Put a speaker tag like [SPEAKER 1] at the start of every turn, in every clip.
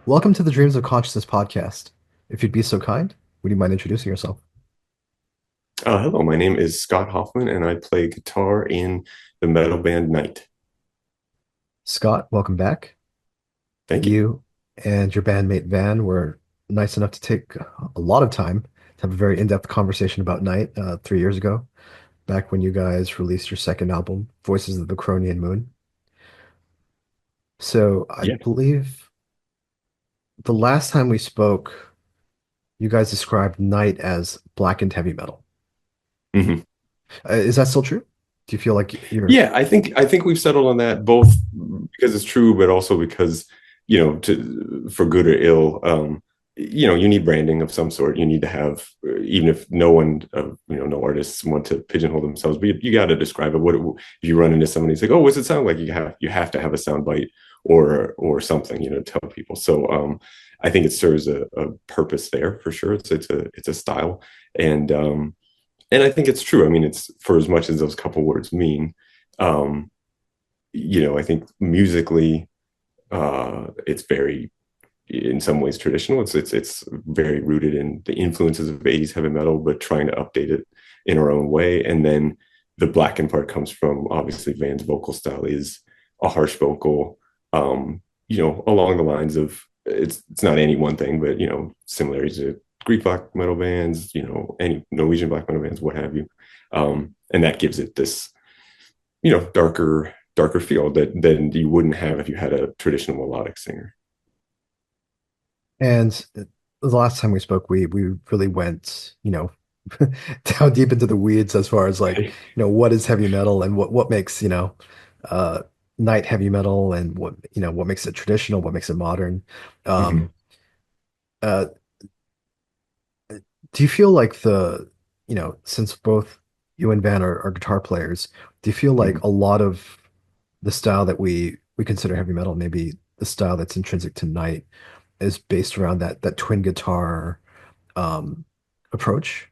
[SPEAKER 1] Welcome to the Dreams of Consciousness podcast. If you'd be so kind, would you mind introducing yourself?
[SPEAKER 2] Hello, my name is Scott Hoffman, and I play guitar in the metal band Nite.
[SPEAKER 1] Scott, welcome back.
[SPEAKER 2] Thank you.
[SPEAKER 1] You and your bandmate Van were nice enough to take a lot of time to have a very in-depth conversation about Night 3 years ago, back when you guys released your second album, Voices of the Cronian Moon. So I
[SPEAKER 2] Yeah.
[SPEAKER 1] believe the last time we spoke, you guys described Night as blackened heavy metal.
[SPEAKER 2] hmm
[SPEAKER 1] Is that still true? Do you feel like you're
[SPEAKER 2] Yeah, I think we've settled on that both because it's true, but also because for good or ill, you need branding of some sort. You need to have, even if no one, no artists want to pigeonhole themselves, but you got to describe it. If you run into somebody, it's like, oh, what's it sound like? You have to have a sound bite or something, to tell people. So I think it serves a purpose there for sure. It's a style, and I think it's true. I mean, it's for as much as those couple words mean. Um, I think musically, it's very, in some ways, traditional. It's very rooted in the influences of '80s heavy metal, but trying to update it in our own way. And then the blackened part comes from obviously Van's vocal style is a harsh vocal, along the lines of it's not any one thing, but similarities to Greek black metal bands, any Norwegian black metal bands, what have you. And that gives it this, darker feel that you wouldn't have if you had a traditional melodic singer.
[SPEAKER 1] and the last time we spoke, we really went, down deep into the weeds as far as like, what is heavy metal and what makes, uh night heavy metal and what makes it traditional, what makes it modern.
[SPEAKER 2] Mhm.
[SPEAKER 1] Um uh do you feel like since both you and Van are guitar players, do you feel like
[SPEAKER 2] Mhm.
[SPEAKER 1] a lot of the style that we consider heavy metal, maybe the style that's intrinsic to Night, is based around that twin guitar um approach?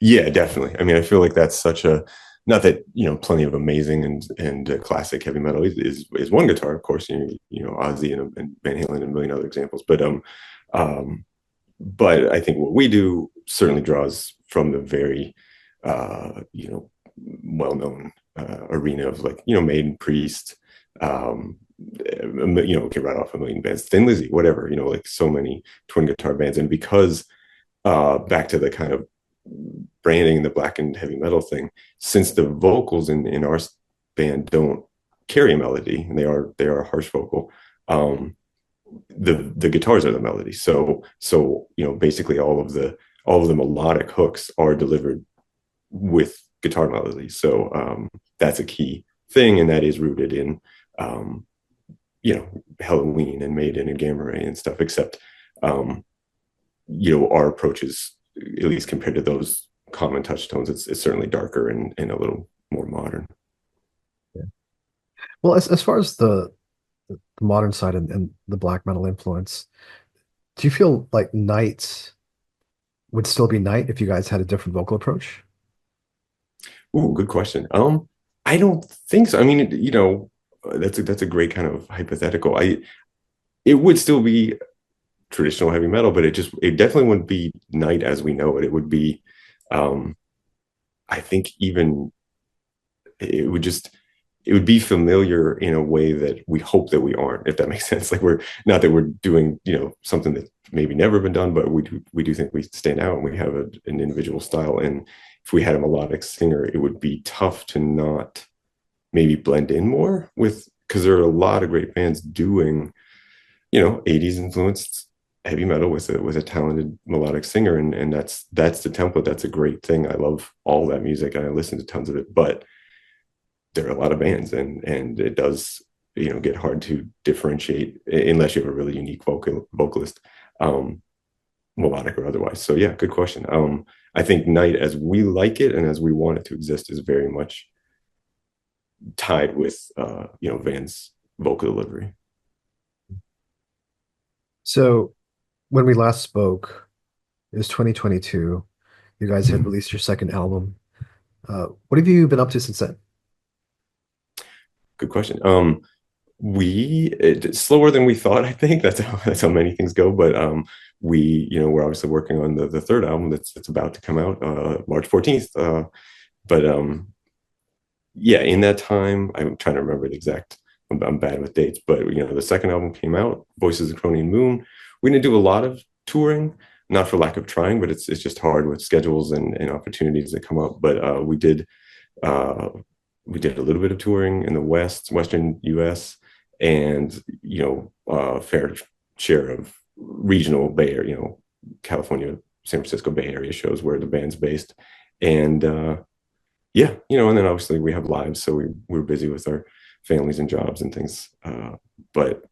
[SPEAKER 2] Yeah, definitely. I mean, I feel like that's such a not that plenty of amazing and classic heavy metal is one guitar, of course. Ozzy and Van Halen and a million other examples, um, but I think what we do certainly draws from the very well-known arena of like Maiden, Priest, get right off a million bands, Thin Lizzy, whatever, like so many twin guitar bands, and because back to the kind of branding the black and heavy metal thing, since the vocals in our band don't carry a melody and they are a harsh vocal, the guitars are the melody. So basically all of the melodic hooks are delivered with guitar melody. So that's a key thing, and that is rooted in um, Halloween and Maiden and Gamma Ray and stuff. Except um, our approach is, at least compared to those common touchstones, it's certainly darker and a little more modern.
[SPEAKER 1] Yeah. Well, as far as the modern side and the black metal influence, do you feel like Night would still be Night if you guys had a different vocal approach?
[SPEAKER 2] Ooh, good question. I don't think so. I mean, that's a great kind of hypothetical. It would still be traditional heavy metal, but it definitely wouldn't be Night as we know it. It would be, um, I think even it would just it would be familiar in a way that we hope that we aren't, if that makes sense. Like, we're not that we're doing something that maybe never been done, but we do think we stand out and we have an individual style. And if we had a melodic singer, it would be tough to not maybe blend in more with, because there are a lot of great bands doing 80s influenced heavy metal with a talented melodic singer, and that's the template. That's a great thing. I love all that music and I listen to tons of it, but there are a lot of bands, and it does get hard to differentiate unless you have a really unique vocalist, um melodic or otherwise. So yeah, good question. I think Night, as we like it and as we want it to exist, is very much tied with Van's vocal delivery.
[SPEAKER 1] So when we last spoke, it was 2022. You guys had
[SPEAKER 2] Mhm.
[SPEAKER 1] released your second album. What have you been up to since then?
[SPEAKER 2] Good question. It's slower than we thought. I think that's how many things go. But we're obviously working on the third album that's about to come out March 14th. But yeah, in that time, I'm trying to remember the exact. I'm bad with dates, but the second album came out, Voices of Cronian Moon. We didn't do a lot of touring, not for lack of trying, but it's just hard with schedules and opportunities that come up. But uh, we did a little bit of touring in the Western U.S. and fair share of regional Bay Area, California, San Francisco Bay Area shows where the band's based, and yeah, and then obviously we have lives, so we're busy with our families and jobs and things, but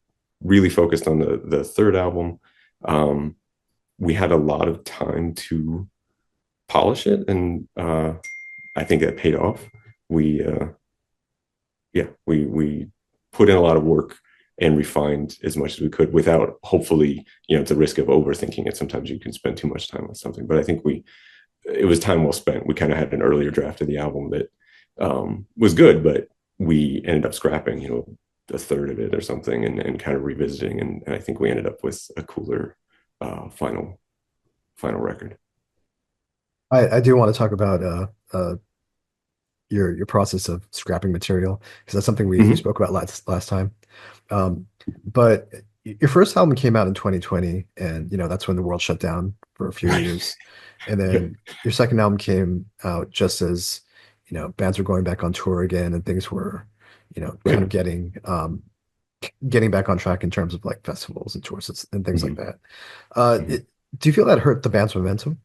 [SPEAKER 2] really focused on the third album. Um, we had a lot of time to polish it, and I think that paid off. We yeah, we put in a lot of work and refined as much as we could without hopefully, it's a risk of overthinking it. Sometimes you can spend too much time on something, but I think it was time well spent. We kind of had an earlier draft of the album that was good, but we ended up scrapping, a third of it or something, and kind of revisiting. And I think we ended up with a cooler final record.
[SPEAKER 1] I do want to talk about your process of scrapping material because that's something we
[SPEAKER 2] Mm-hmm.
[SPEAKER 1] spoke about last time. Um, but your first album came out in 2020, and that's when the world shut down for a few
[SPEAKER 2] Right.
[SPEAKER 1] years. And
[SPEAKER 2] Yeah.
[SPEAKER 1] then your second album came out just as bands were going back on tour again, and things were kind of
[SPEAKER 2] Right.
[SPEAKER 1] getting back on track in terms of like festivals and tours and things like
[SPEAKER 2] Mm-hmm.
[SPEAKER 1] that.
[SPEAKER 2] Mm-hmm.
[SPEAKER 1] Do you feel that hurt the band's momentum?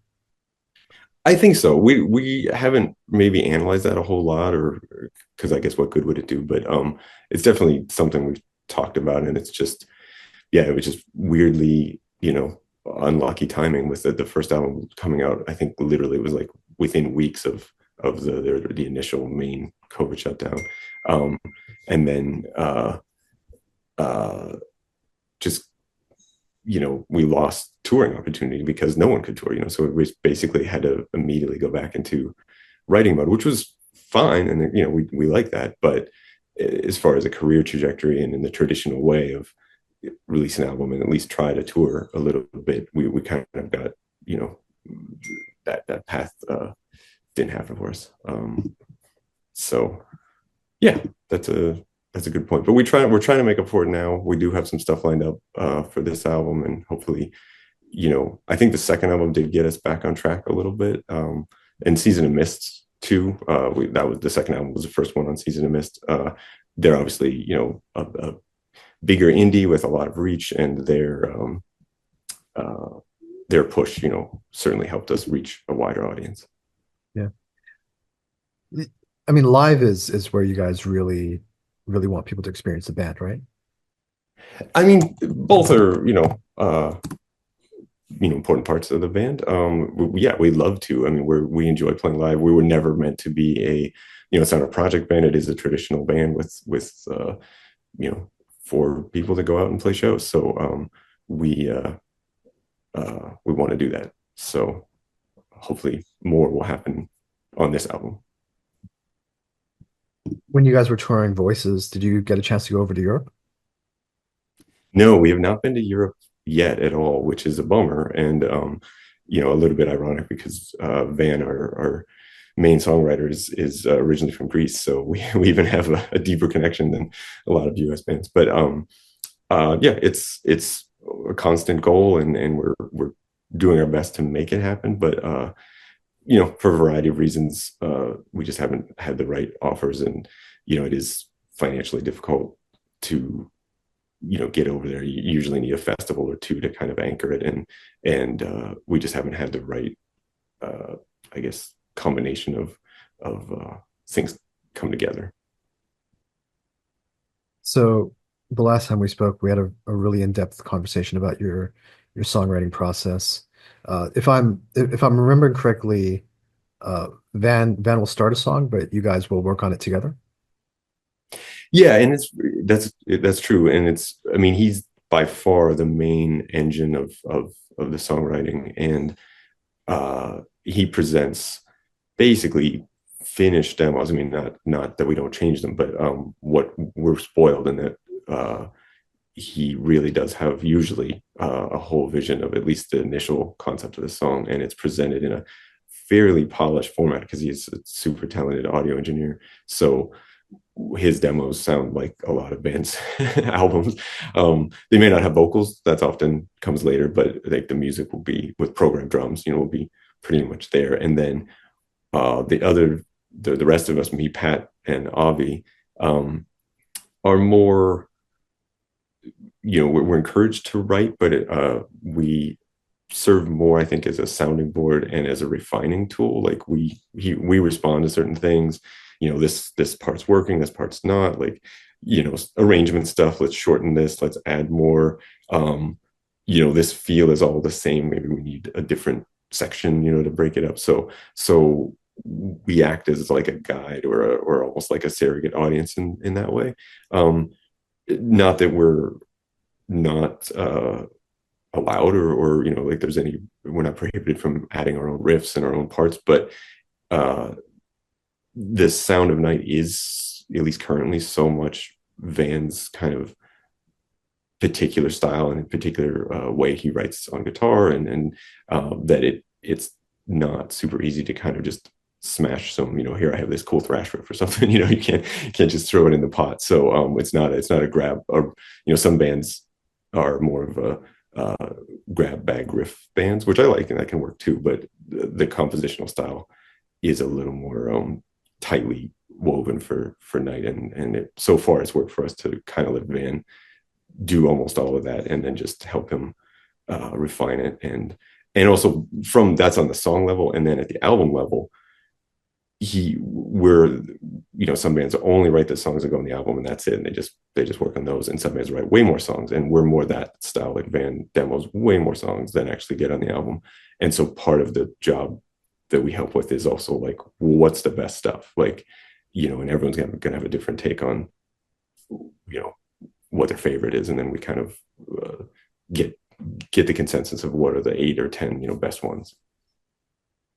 [SPEAKER 2] I think so. We haven't maybe analyzed that a whole lot, or because I guess what good would it do? But it's definitely something we've talked about, and it's just yeah, it was just weirdly unlucky timing with the first album coming out. I think literally it was like within weeks of the initial main COVID shutdown, um, and then uh, just we lost touring opportunity because no one could tour, so we basically had to immediately go back into writing mode, which was fine. And, we like that. But as far as a career trajectory and in the traditional way of release an album and at least try to tour a little bit, we kind of got, you know, that path didn't happen for us. So yeah, that's a good point. But we're trying to make up for it now. We do have some stuff lined up for this album, and hopefully, I think the second album did get us back on track a little bit. And Season of Mist too. That was the second album was the first one on Season of Mist. They're obviously a bigger indie with a lot of reach, and their push certainly helped us reach a wider audience.
[SPEAKER 1] Yeah. I mean, live is where you guys really want people to experience the band, right?
[SPEAKER 2] I mean, both are important parts of the band. Yeah, we love to. I mean, we enjoy playing live. We were never meant to be it's not a project band. It is a traditional band with for people to go out and play shows. So we want to do that. So hopefully more will happen on this album.
[SPEAKER 1] When you guys were touring Voices, did you get a chance to go over to Europe?
[SPEAKER 2] No, we have not been to Europe yet at all, which is a bummer, and a little bit ironic because Van, our main songwriter, is originally from Greece, so we even have a deeper connection than a lot of U.S. bands. But yeah, it's a constant goal, and we're doing our best to make it happen. But for a variety of reasons, we just haven't had the right offers, and it is financially difficult to get over there. You usually need a festival or two to kind of anchor it, and we just haven't had the right I guess combination of things come together.
[SPEAKER 1] So the last time we spoke, we had a really in-depth conversation about your songwriting process. If I'm remembering correctly, Van will start a song, but you guys will work on it together.
[SPEAKER 2] Yeah, and that's true, and I mean he's by far the main engine of the songwriting, and he presents basically finished demos. I mean, not that we don't change them, but what we're spoiled in that he really does have usually a whole vision of at least the initial concept of the song, and it's presented in a fairly polished format because he's a super talented audio engineer. So his demos sound like a lot of bands' albums. They may not have vocals, that's often comes later, but like the music will be with programmed drums, will be pretty much there. And then the rest of us, me, Pat, and Avi, are more, we're encouraged to write, but we serve more, I think, as a sounding board and as a refining tool. Like we respond to certain things. This part's working, this part's not. Like, arrangement stuff. Let's shorten this. Let's add more. This feel is all the same. Maybe we need a different section, to break it up. So we act as like a guide or almost like a surrogate audience in that way. Not that we're not allowed or like we're not prohibited from adding our own riffs and our own parts, but the sound of Nite is, at least currently, so much Van's kind of particular style and particular way he writes on guitar, and that it's not super easy to kind of just smash some, here I have this cool thrash riff or something. You can't just throw it in the pot. So it's not a grab. Or some bands are more of a grab bag riff bands, which I like and that can work too. But the compositional style is a little more tightly woven for Nite, and so far it's worked for us to kind of let Van do almost all of that, and then just help him refine it, and also from that's on the song level, and then at the album level, some bands only write the songs that go on the album and that's it, and they just work on those, and some bands write way more songs, and we're more that style. Like Van demos way more songs than actually get on the album, and so part of the job that we help with is also like, what's the best stuff, like, and everyone's gonna have a different take on what their favorite is, and then we kind of get the consensus of what are the 8 or 10 best ones.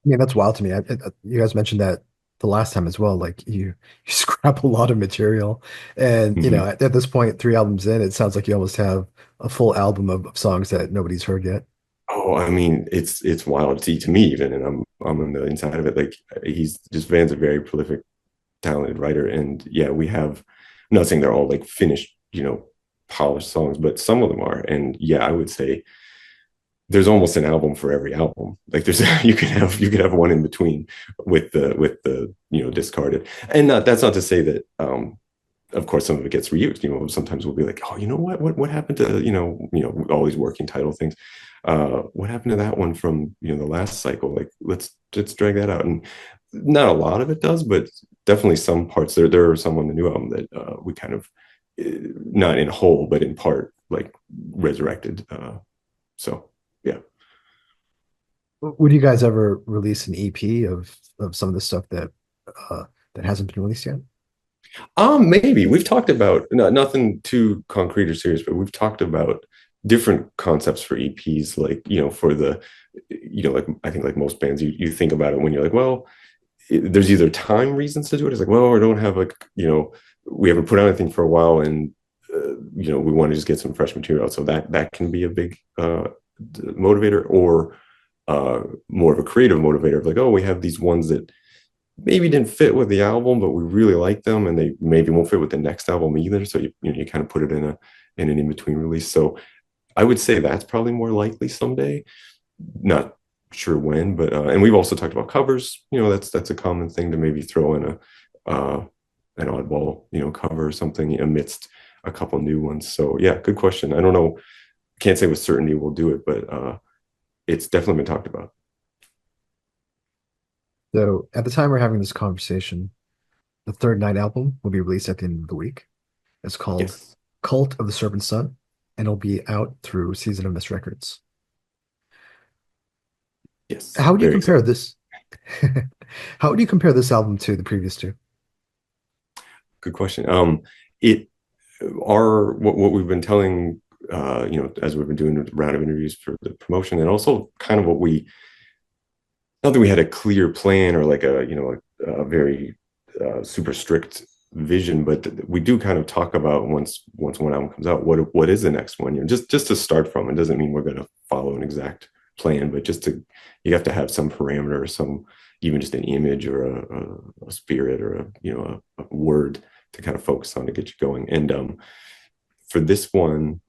[SPEAKER 1] Yeah, that's wild to me. You guys mentioned that the last time as well. Like you scrap a lot of material, and
[SPEAKER 2] Mm-hmm.
[SPEAKER 1] at this point, 3 albums in, it sounds like you almost have a full album of songs that nobody's heard yet.
[SPEAKER 2] Oh, I mean, it's wild to me even, and I'm on the inside of it. Like, he's just Van's a very prolific, talented writer, and yeah, we have. I'm not saying they're all like finished, polished songs, but some of them are, and yeah, I would say there's almost an album for every album. Like there's you could have one in between with the discarded, and that's not to say that of course some of it gets reused. Sometimes we'll be like, oh, what happened to all these working title things. What happened to that one from the last cycle? Like let's drag that out, and not a lot of it does, but definitely some parts. There are some on the new album that we kind of not in whole, but in part, like resurrected. So yeah.
[SPEAKER 1] Would you guys ever release an EP of some of the stuff that hasn't been released yet?
[SPEAKER 2] Maybe we've talked about nothing too concrete or serious, but we've talked about different concepts for EPs, like for the like I think like most bands, you think about it when you're like, well, there's either time reasons to do it. It's like, well, we don't have we haven't put out anything for a while, and we want to just get some fresh material out. So that can be a big motivator, or more of a creative motivator of like, oh, we have these ones that maybe didn't fit with the album, but we really like them, and they maybe won't fit with the next album either. So you kind of put it in an in between release. So I would say that's probably more likely someday. Not sure when, but and we've also talked about covers. That's a common thing to maybe throw in an oddball cover or something amidst a couple new ones. So yeah, good question. I don't know. Can't say with certainty we'll do it, but it's definitely been talked about.
[SPEAKER 1] So at the time we're having this conversation, the third Night album will be released at the end of the week. It's called
[SPEAKER 2] Yes.
[SPEAKER 1] Cult of the Serpent Sun, and it'll be out through Season of Mist Records.
[SPEAKER 2] Yes.
[SPEAKER 1] How would you
[SPEAKER 2] Very
[SPEAKER 1] compare
[SPEAKER 2] excited.
[SPEAKER 1] this? How would you compare this album to the previous two?
[SPEAKER 2] Good question. It our what we've been telling as we've been doing a round of interviews for the promotion, and also kind of what we, not that we had a clear plan or like a very super strict vision, but we do kind of talk about once one album comes out, what is the next one? You know, just to start from. It doesn't mean we're going to follow an exact plan, but just to you have to have some parameter, or some even just an image or a spirit or a word to kind of focus on to get you going. And for this one,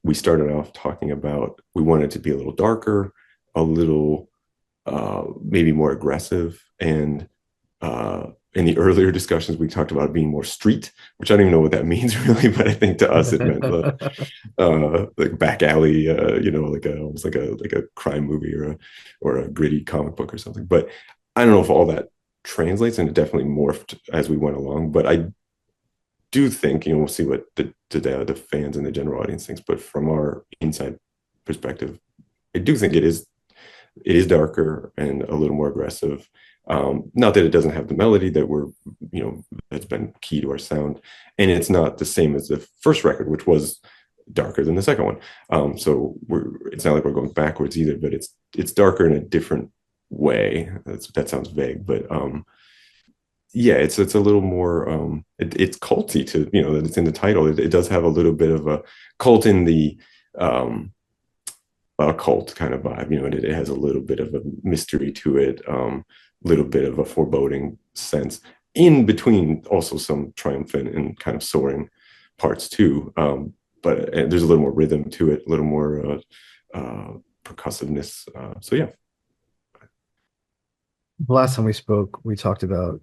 [SPEAKER 2] we started off talking about we wanted to be a little darker, a little maybe more aggressive, and in the earlier discussions we talked about being more street, which I don't even know what that means really, but I think to us it meant like back alley, like almost like a crime movie or a gritty comic book or something. But I don't know if all that translates, and it definitely morphed as we went along. But I do think, we'll see what the fans and the general audience thinks. But from our inside perspective, I do think it is darker and a little more aggressive. Not that it doesn't have the melody that's been key to our sound, and it's not the same as the first record, which was darker than the second one. So it's not like we're going backwards either, but it's darker in a different way. That sounds vague, but yeah, it's a little more. It's culty to that it's in the title. It does have a little bit of a cult in the a cult kind of vibe. It has a little bit of a mystery to it, little bit of a foreboding sense. In between, also some triumphant and kind of soaring parts too. But there's a little more rhythm to it, a little more percussiveness. So yeah.
[SPEAKER 1] The last time we spoke, we talked about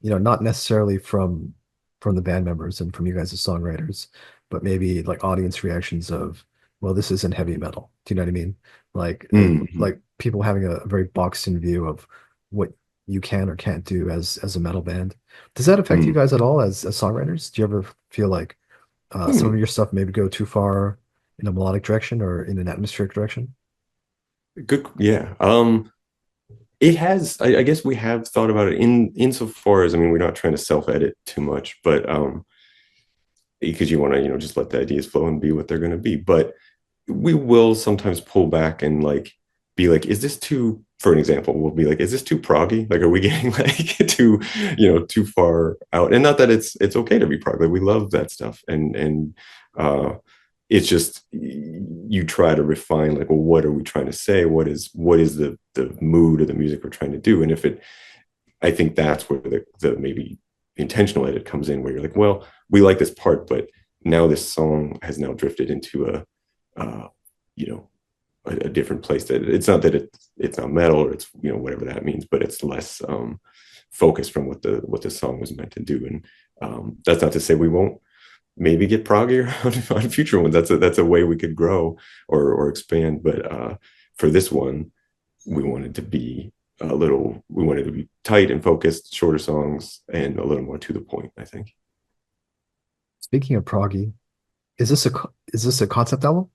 [SPEAKER 1] not necessarily from the band members and from you guys as songwriters, but maybe like audience reactions of, well, this isn't heavy metal. Do you know what I mean?
[SPEAKER 2] Mm-hmm.
[SPEAKER 1] Like people having a very boxed in view of what you can or can't do as a metal band. Does that affect you guys at all as songwriters? Do you ever feel like some of
[SPEAKER 2] Mm-hmm.
[SPEAKER 1] your stuff maybe go too far in a melodic direction or in an atmospheric direction?
[SPEAKER 2] Good. Yeah. It has. I guess we have thought about it in insofar as, I mean, we're not trying to self-edit too much, but because you want to, just let the ideas flow and be what they're going to be. But we will sometimes pull back and like be like, is this too? For an example, we'll be like, is this too proggy? Like, are we getting like too far out? And not that it's okay to be prog. Like, we love that stuff, and uh, it's just you try to refine, like, well, what are we trying to say? What is the mood of the music we're trying to do? And if it, I think that's where the maybe intentional edit comes in, where you're like, well, we like this part, but now this song has now drifted into uh, you know a different place. That it's not that it's not metal, or it's whatever that means, but it's less focused from what the song was meant to do. And that's not to say we won't maybe get proggier on future ones. That's a way we could grow or expand. But for this one, we wanted to be tight and focused, shorter songs, and a little more to the point, I think.
[SPEAKER 1] Speaking of proggy, is this a concept album?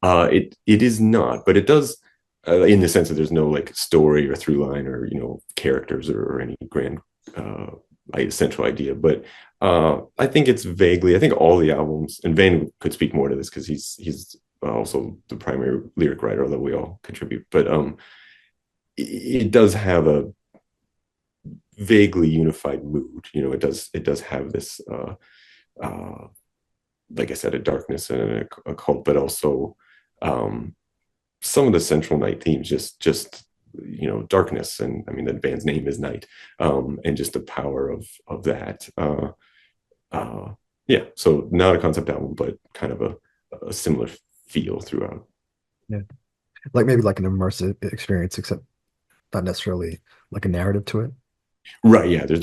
[SPEAKER 2] It is not, but it does, in the sense that there's no like story or through line or characters or any grand central idea. But I think it's vaguely. I think all the albums, and Van could speak more to this because he's also the primary lyric writer, although we all contribute. But it does have a vaguely unified mood. It does have this, like I said, a darkness and a cult, but also some of the central Nite themes, just darkness, and I mean the band's name is Nite, and just the power of that. Yeah, so not a concept album, but kind of a similar feel throughout.
[SPEAKER 1] Yeah. Like maybe like an immersive experience, except not necessarily like a narrative to it.
[SPEAKER 2] Right. Yeah. There's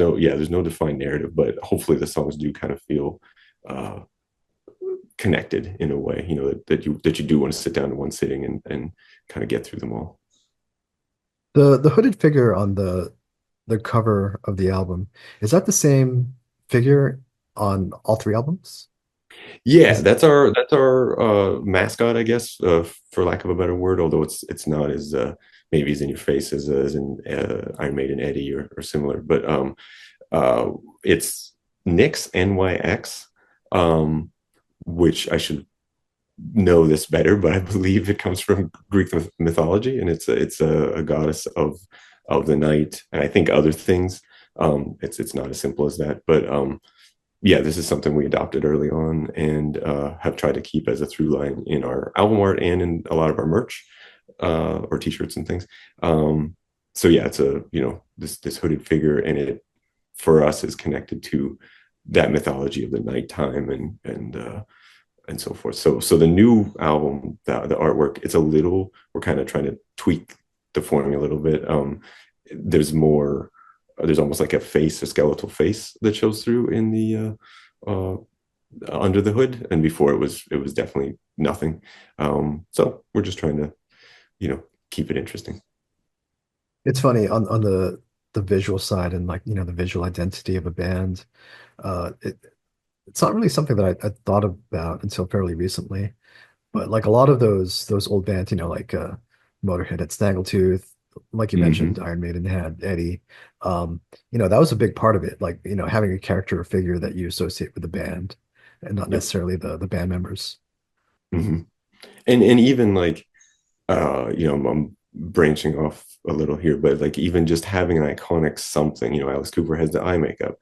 [SPEAKER 2] no defined narrative, but hopefully the songs do kind of feel uh, connected in a way. That you do want to sit down in one sitting and kind of get through them all.
[SPEAKER 1] The hooded figure on the cover of the album, is that the same figure on all three albums?
[SPEAKER 2] Yeah,
[SPEAKER 1] Is
[SPEAKER 2] that's our mascot, I guess, for lack of a better word. Although it's not as maybe as in your face as in Iron Maiden Eddie or similar. But uh, it's Nyx NYX, um, which I should know this better, but I believe it comes from Greek mythology, and it's a goddess of the night, and I think other things. It's not as simple as that, but yeah, this is something we adopted early on and have tried to keep as a through line in our album art and in a lot of our merch or t-shirts and things. So yeah, it's a this hooded figure, and it for us is connected to that mythology of the nighttime and so forth. So the new album, the artwork, it's a little, we're kind of trying to tweak the formula a little bit. There's more, there's almost like a face, a skeletal face that shows through in the under the hood, and before it was definitely nothing. So we're just trying to keep it interesting.
[SPEAKER 1] It's funny on the visual side and like, the visual identity of a band. It's not really something that I thought about until fairly recently. But like a lot of those old bands, like Motorhead had Snaggletooth, like you mentioned,
[SPEAKER 2] Mm-hmm.
[SPEAKER 1] Iron Maiden had Eddie. That was a big part of it, like, having a character or figure that you associate with the band and not
[SPEAKER 2] Yep.
[SPEAKER 1] necessarily the band members.
[SPEAKER 2] Mm-hmm. And even like I'm branching off a little here, but like even just having an iconic something, Alice Cooper has the eye makeup.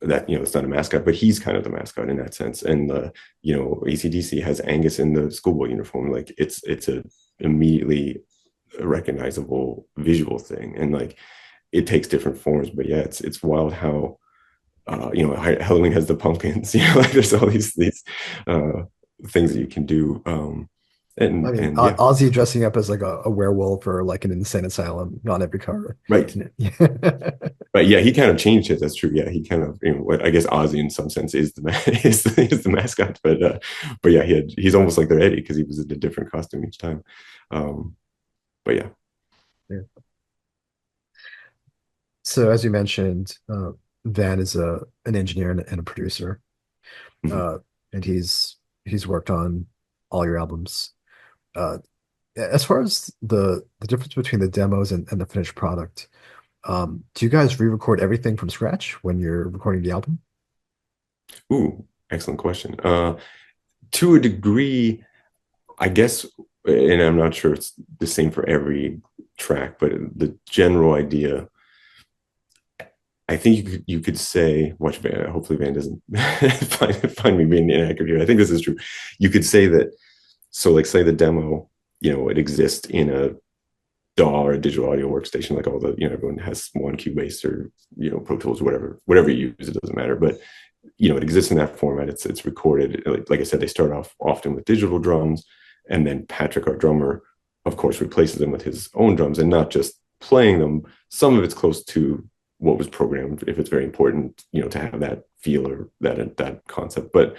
[SPEAKER 2] That it's not a mascot, but he's kind of the mascot in that sense. And ACDC has Angus in the schoolboy uniform. Like it's a immediately recognizable visual thing, and like it takes different forms. But yeah, it's wild how Halloween has the pumpkins. Like there's all these uh, things that you can do.
[SPEAKER 1] I mean,
[SPEAKER 2] And yeah,
[SPEAKER 1] Ozzy dressing up as like a werewolf or like an insane asylum, not every car.
[SPEAKER 2] right.
[SPEAKER 1] Yeah.
[SPEAKER 2] But yeah, he kind of changed it. That's true. Yeah, he kind of, what I guess Ozzy in some sense is the is the mascot. But yeah, he's almost like their Eddie because he was in a different costume each time. Um, but yeah.
[SPEAKER 1] Yeah. So as you mentioned, Van is an engineer and a producer,
[SPEAKER 2] Mhm.
[SPEAKER 1] uh, and he's worked on all your albums. Uh, as far as the difference between the demos and the finished product, do you guys re-record everything from scratch when you're recording the album?
[SPEAKER 2] Ooh, excellent question. To a degree, I guess, and I'm not sure it's the same for every track, but the general idea, I think you could say, watch Van. Hopefully, Van doesn't find me being inaccurate here. I think this is true. You could say that. So, like, say the demo, it exists in a DAW or a digital audio workstation, like all the, everyone has one Cubase or Pro Tools, whatever you use, it doesn't matter. But it exists in that format. It's recorded. Like I said, they start off often with digital drums, and then Patrick, our drummer, of course, replaces them with his own drums, and not just playing them. Some of it's close to what was programmed, if it's very important, to have that feel or that concept. But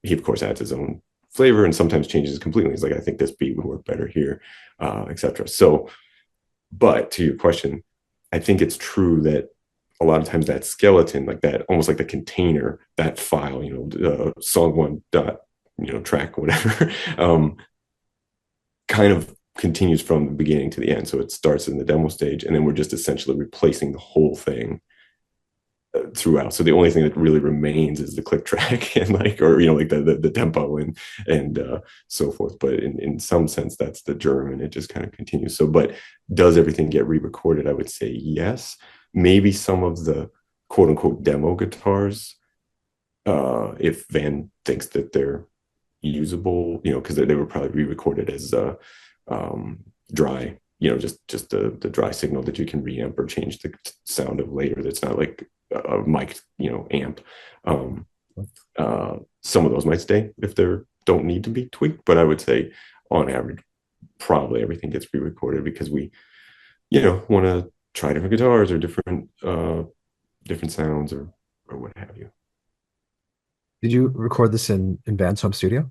[SPEAKER 2] he, of course, adds his own flavor and sometimes changes completely. He's like, I think this beat would work better here, etc. So, but to your question, I think it's true that a lot of times that skeleton, like that, almost like the container, that file, song one dot, track, whatever, kind of continues from the beginning to the end. So it starts in the demo stage, and then we're just essentially replacing the whole thing throughout. So the only thing that really remains is the click track and like, or like the tempo and so forth. But in some sense, that's the germ, and it just kind of continues. So, but does everything get re-recorded? I would say yes. Maybe some of the quote unquote demo guitars, if Van thinks that they're usable, because they were probably re-recorded as dry, just the dry signal that you can reamp or change the sound of later. That's not like a mic, amp. Um, some of those might stay if they don't need to be tweaked, but I would say on average, probably everything gets re-recorded because we, want to try different guitars or different sounds or what have you.
[SPEAKER 1] Did you record this in Van's home studio?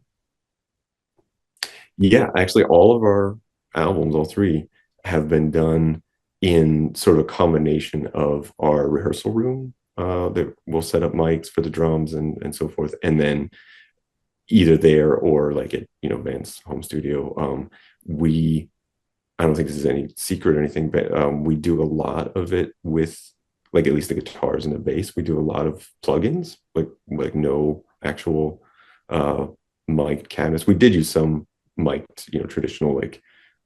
[SPEAKER 2] Yeah, actually, all of our albums, all three, have been done in sort of a combination of our rehearsal room that we'll set up mics for the drums and so forth, and then either there or like at Van's home studio. We I don't think this is any secret or anything, but we do a lot of it with like at least the guitars and the bass. We do a lot of plugins, like no actual uh mic cabinets. We did use some mic, traditional like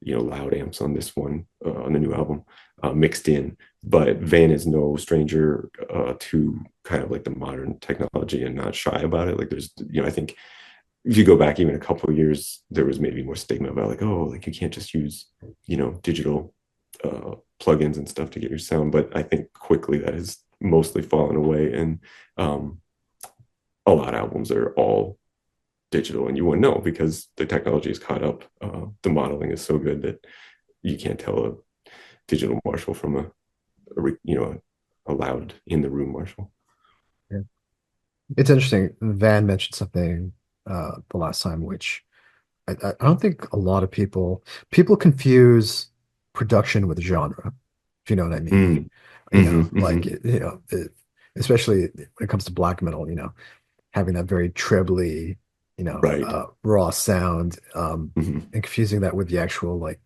[SPEAKER 2] loud amps on this one, on the new album, mixed in. But Van is no stranger to kind of like the modern technology and not shy about it. Like there's, I think if you go back even a couple of years, there was maybe more stigma about like, oh, like you can't just use, digital plugins and stuff to get your sound. But I think quickly that has mostly fallen away, and um, a lot of albums are all digital, and you wouldn't know because the technology is caught up. The modeling is so good that you can't tell a digital Marshall from a loud in the room Marshall.
[SPEAKER 1] Yeah. It's interesting. Van mentioned something the last time, which I don't think a lot of people confuse production with genre, if you know what I mean.
[SPEAKER 2] Mm. Mm-hmm,
[SPEAKER 1] Like
[SPEAKER 2] mm-hmm.
[SPEAKER 1] especially when it comes to black metal, having that very trebly,
[SPEAKER 2] Right.
[SPEAKER 1] raw sound,
[SPEAKER 2] Mm-hmm.
[SPEAKER 1] and confusing that with the actual like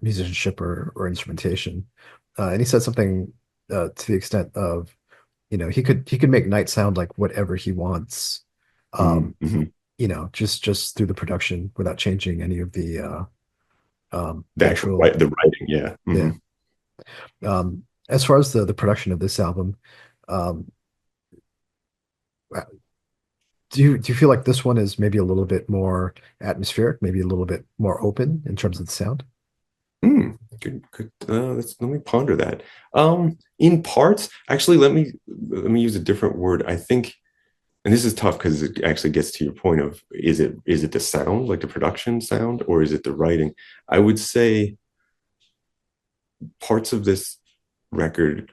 [SPEAKER 1] musicianship or instrumentation. And he said something to the extent of, he could make Night sound like whatever he wants, um,
[SPEAKER 2] Mm-hmm.
[SPEAKER 1] just through the production without changing any of the
[SPEAKER 2] The actual
[SPEAKER 1] actual,
[SPEAKER 2] the writing, yeah. Mm-hmm.
[SPEAKER 1] yeah. As far as the production of this album, um, do you feel like this one is maybe a little bit more atmospheric, maybe a little bit more open in terms of the sound?
[SPEAKER 2] Good, good. Let me ponder that. In parts, actually, let me use a different word. I think, and this is tough because it actually gets to your point of is it the sound, like the production sound, or is it the writing? I would say parts of this record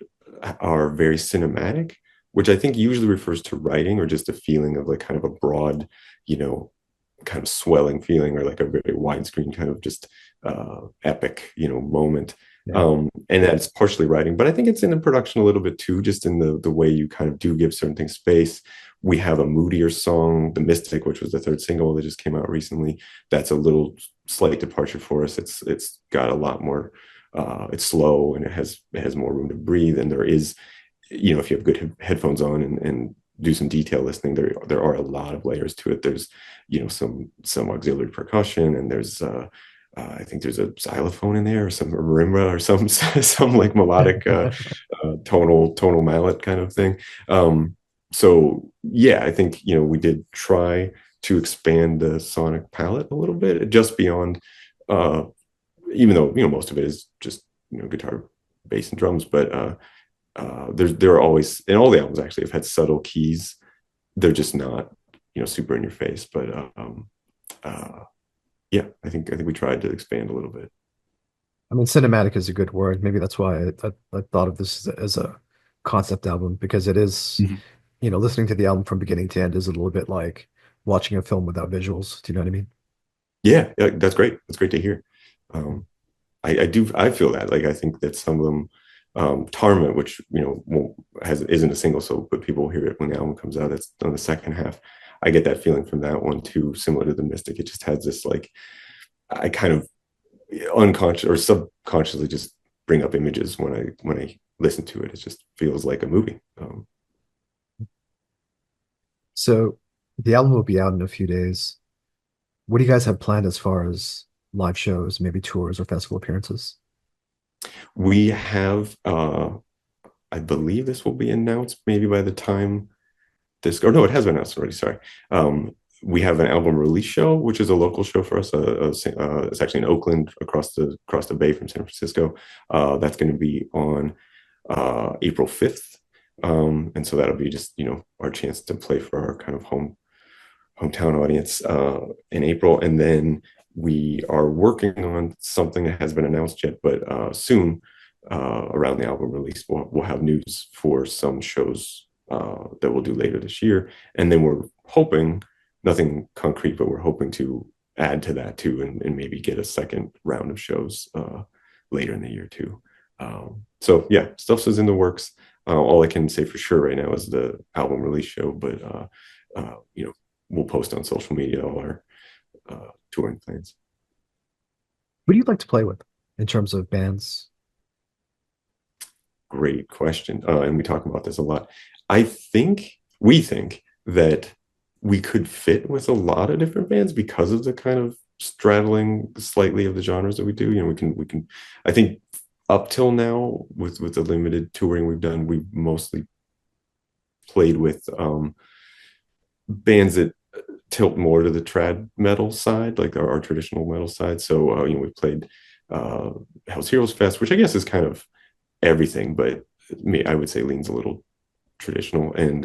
[SPEAKER 2] are very cinematic, which I think usually refers to writing or just a feeling of like kind of a broad, you know, kind of swelling feeling or like a very widescreen kind of just epic, moment.
[SPEAKER 1] Yeah.
[SPEAKER 2] And that's partially writing, but I think it's in the production a little bit too, just in the way you kind of do give certain things space. We have a moodier song, The Mystic, which was the third single that just came out recently. That's a little slight departure for us. It's got a lot more. It's slow and it has more room to breathe. And there is, if you have good headphones on and do some detail listening, there are a lot of layers to it. There's some auxiliary percussion, and there's I think there's a xylophone in there or some marimba or some some like melodic tonal mallet kind of thing. So yeah, I think we did try to expand the sonic palette a little bit, just beyond uh, even though most of it is just guitar, bass, and drums, but there are always, in all the albums actually, have had subtle keys. They're just not super in your face, but uh, yeah, I think we tried to expand a little bit.
[SPEAKER 1] I mean, cinematic is a good word. Maybe that's why I thought of this as a concept album because it is,
[SPEAKER 2] Mhm.
[SPEAKER 1] listening to the album from beginning to end is a little bit like watching a film without visuals. Do you know what I mean?
[SPEAKER 2] Yeah, yeah, that's great. That's great to hear. Um, I feel that, like, I think that some of them, Tarma, which won't, has isn't a single, so but people will hear it when the album comes out. That's on the second half. I get that feeling from that one too, similar to the Mystic. It just has this, like, I kind of unconscious or subconsciously just bring up images when I listen to it. It just feels like a movie.
[SPEAKER 1] So the album will be out in a few days. What do you guys have planned as far as live shows, maybe tours or festival appearances?
[SPEAKER 2] We have, I believe this will be announced maybe by the time this, or no, it has been announced already. Sorry. We have an album release show, which is a local show for us. It's actually in Oakland, across the bay from San Francisco. That's going to be on April 5th. And so that'll be just our chance to play for our kind of hometown audience in April, and then we are working on something that has been announced yet, but soon, around the album release, we'll have news for some shows that we'll do later this year, and then we're hoping, nothing concrete, but we're hoping to add to that too, and maybe get a second round of shows later in the year too. So yeah, stuff is in the works. All I can say for sure right now is the album release show, but we'll post on social media all our touring plans.
[SPEAKER 1] Who do you like to play with in terms of bands?
[SPEAKER 2] Great question. And we talk about this a lot. We think that we could fit with a lot of different bands because of the kind of straddling slightly of the genres that we do. You know, we can. I think up till now, with the limited touring we've done, we've mostly played with bands that tilt more to the trad metal side, like our traditional metal side. So you know, we played uh, Hell's Heroes Fest, which I guess is kind of everything, but me, I would say leans a little traditional. And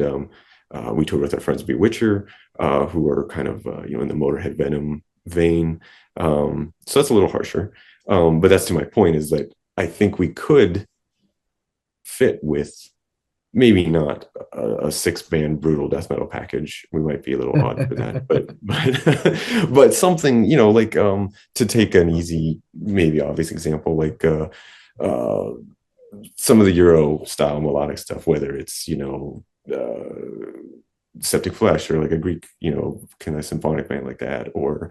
[SPEAKER 2] we toured with our friends Bewitcher, who are kind of you know, in the Motorhead Venom vein. So that's a little harsher. But that's to my point, is that I think we could fit with maybe not a six band brutal death metal package. We might be a little odd for that, but something, you know, like to take an easy, maybe obvious example, like uh some of the Euro style melodic stuff, whether it's, you know, Septic Flesh, or like a Greek, you know, kind of symphonic band like that, or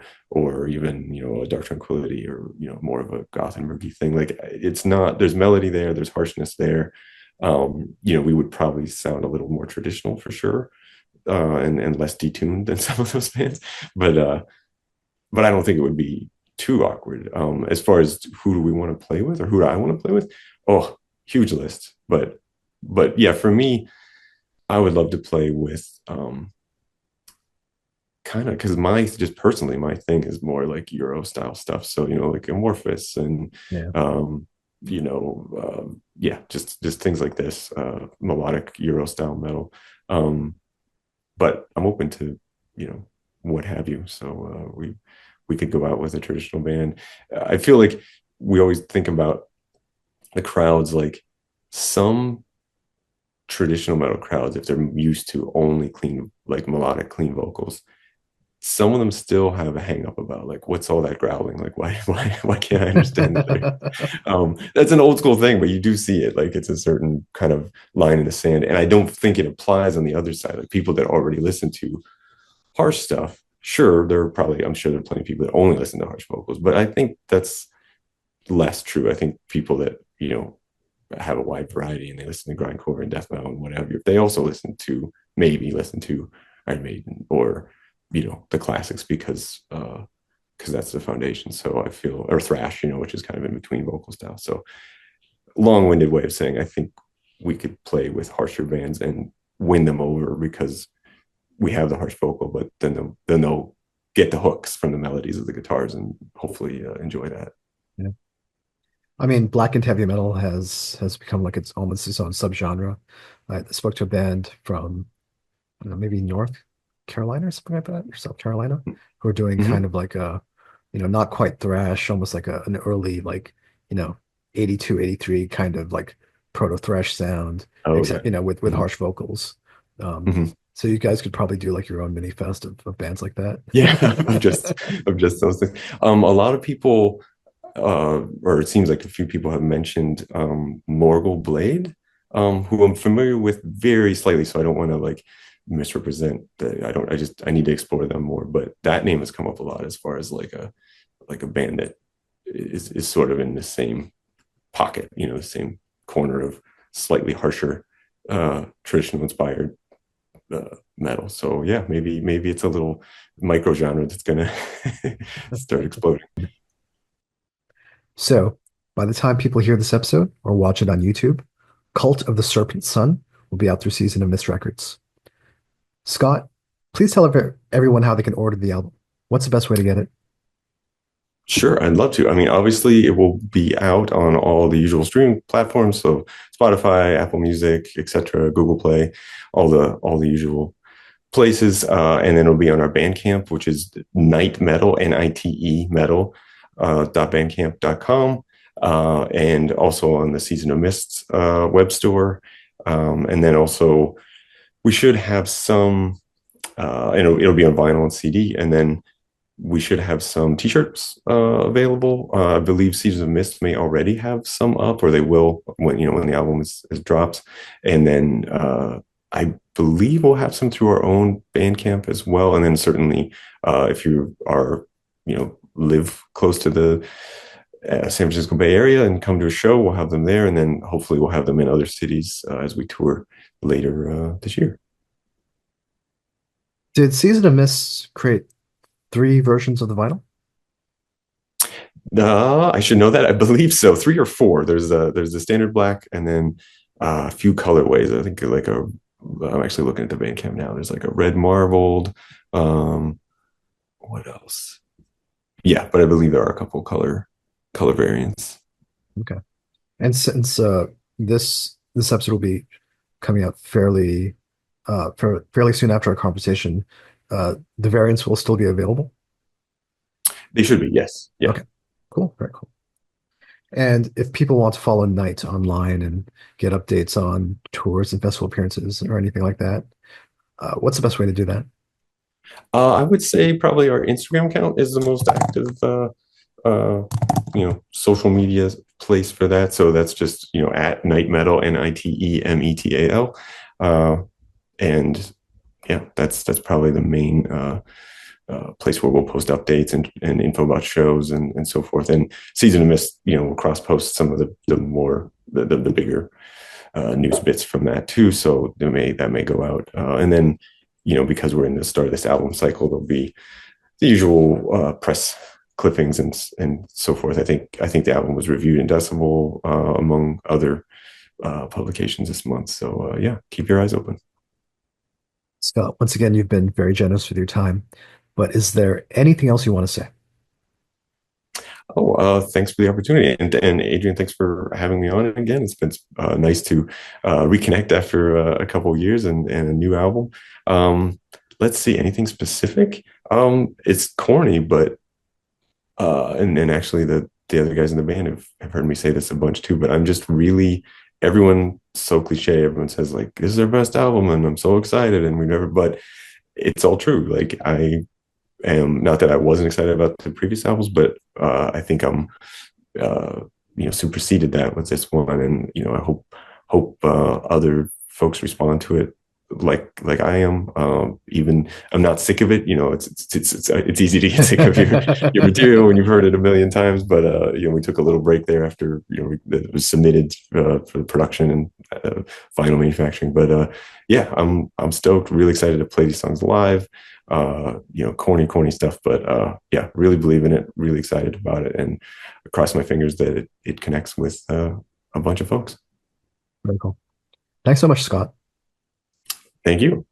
[SPEAKER 2] even, you know, a Dark Tranquillity, or, you know, more of a Gothenburgy thing. Like, it's not, there's melody there, there's harshness there. You know, we would probably sound a little more traditional for sure, and less detuned than some of those bands. But I don't think it would be too awkward. As far as who do we want to play with, or who do I want to play with? Oh, huge list. But yeah, for me, I would love to play with kind of, because my, just personally, my thing is more like Euro style stuff. So, you know, like Amorphous, and
[SPEAKER 1] Yeah.
[SPEAKER 2] you know, yeah, just things like this, melodic Euro style metal. Um, but I'm open to, you know, what have you. So we could go out with a traditional band. I feel like we always think about the crowds, like some traditional metal crowds, if they're used to only clean, like melodic, clean vocals, some of them still have a hang up about, like, what's all that growling? Like, why can't I understand the lyrics? That's an old school thing, but you do see it. Like, it's a certain kind of line in the sand. And I don't think it applies on the other side. Like, people that already listen to harsh stuff, sure, I'm sure there are plenty of people that only listen to harsh vocals, but I think that's less true. I think people that, you know, have a wide variety and they listen to grindcore and death metal and whatever, they also maybe listen to Iron Maiden, or, you know, the classics, because that's the foundation. So I feel, or thrash, you know, which is kind of in between vocal styles. So long-winded way of saying, I think we could play with harsher bands and win them over, because we have the harsh vocal, but then they'll get the hooks from the melodies of the guitars, and hopefully enjoy that.
[SPEAKER 1] Yeah. I mean, blackened heavy metal has become like it's almost its own subgenre. I spoke to a band from, I don't know, maybe North Carolina or something like that, or South Carolina, who are doing kind
[SPEAKER 2] Mm-hmm.
[SPEAKER 1] of like a, not quite thrash, almost like an early, like, 82, 83 kind of like proto thrash sound,
[SPEAKER 2] Oh yeah.
[SPEAKER 1] except, with
[SPEAKER 2] Mm-hmm.
[SPEAKER 1] harsh vocals. Um,
[SPEAKER 2] Mm-hmm.
[SPEAKER 1] so you guys could probably do like your own mini fest of bands like
[SPEAKER 2] Yeah, of just
[SPEAKER 1] that.
[SPEAKER 2] of just those things. A lot of people, or it seems like a few people have mentioned Morgul Blade, who I'm familiar with very slightly, so I don't want to like misrepresent the. I don't. I need to explore them more. But that name has come up a lot as far as like a band that is sort of in the same pocket, you know, the same corner of slightly harsher, traditional inspired metal. So yeah, maybe it's a little micro genre that's gonna start exploding.
[SPEAKER 1] So, by the time people hear this episode or watch it on YouTube, Cult of the Serpent Sun will be out through Season of Mist Records. Scott, please tell everyone how they can order the album. What's the best way to get it?
[SPEAKER 2] Sure, I'd love to. I mean, obviously, it will be out on all the usual streaming platforms, so Spotify, Apple Music, etc., Google Play, all the usual places, and then it'll be on our Bandcamp, which is Nite Metal, Nite Metal, .bandcamp.com, and also on the Season of Mists web store, and then also we should have some, and it'll be on vinyl and CD, and then we should have some t-shirts available. I believe Seasons of Mist may already have some up, or they will when, you know, when the album is drops. And then I believe we'll have some through our own Bandcamp as well. And then certainly, if you are, you know, live close to the San Francisco Bay Area and come to a show, we'll have them there. And then hopefully we'll have them in other cities as we tour later this year.
[SPEAKER 1] Did Season of Mist create three versions of the vinyl?
[SPEAKER 2] I should know that. I believe so. Three or four. There's the standard black, and then a few colorways. I think like a. I'm actually looking at the Bandcamp now. There's like a red marbled. Um, what else? Yeah, but I believe there are a couple color variants.
[SPEAKER 1] Okay. And since this episode will be coming out fairly soon after our conversation, the variants will still be available.
[SPEAKER 2] They should be. Yes. Yeah.
[SPEAKER 1] Okay, cool, very cool. And if people want to follow Knight online and get updates on tours and festival appearances or anything like that, what's the best way to do that?
[SPEAKER 2] I would say probably our Instagram account is the most active, uh, social media place for that. So that's just, at Nite Metal, NITEMETAL. Uh, and yeah, that's probably the main place where we'll post updates and info about shows and so forth. And Season of Mist, we'll cross post some of the more the bigger news bits from that too. So that may go out, and then because we're in the start of this album cycle, there'll be the usual press clippings and so forth. I think the album was reviewed in Decibel, among other publications this month. So yeah, keep your eyes open.
[SPEAKER 1] Scott, once again, you've been very generous with your time, but is there anything else you want to say?
[SPEAKER 2] Oh, thanks for the opportunity, and Adrian, thanks for having me on again. It's been nice to reconnect after a couple of years and a new album. Um, let's see, anything specific? It's corny, but and actually the other guys in the band have heard me say this a bunch too. But I'm just really everyone so cliche. Everyone says like this is their best album, and I'm so excited, and we never. But it's all true. Like I am not that I wasn't excited about the previous albums, but I think I'm superseded that with this one, and I hope other folks respond to it like I am. Even I'm not sick of it. It's easy to get sick of your material when you've heard it a million times. But we took a little break there after it was submitted for the production and final manufacturing. But yeah, I'm stoked. Really excited to play these songs live. Corny stuff, but yeah, really believe in it. Really excited about it, and cross my fingers that it connects with a bunch of folks.
[SPEAKER 1] Very cool. Thanks so much, Scott.
[SPEAKER 2] Thank you.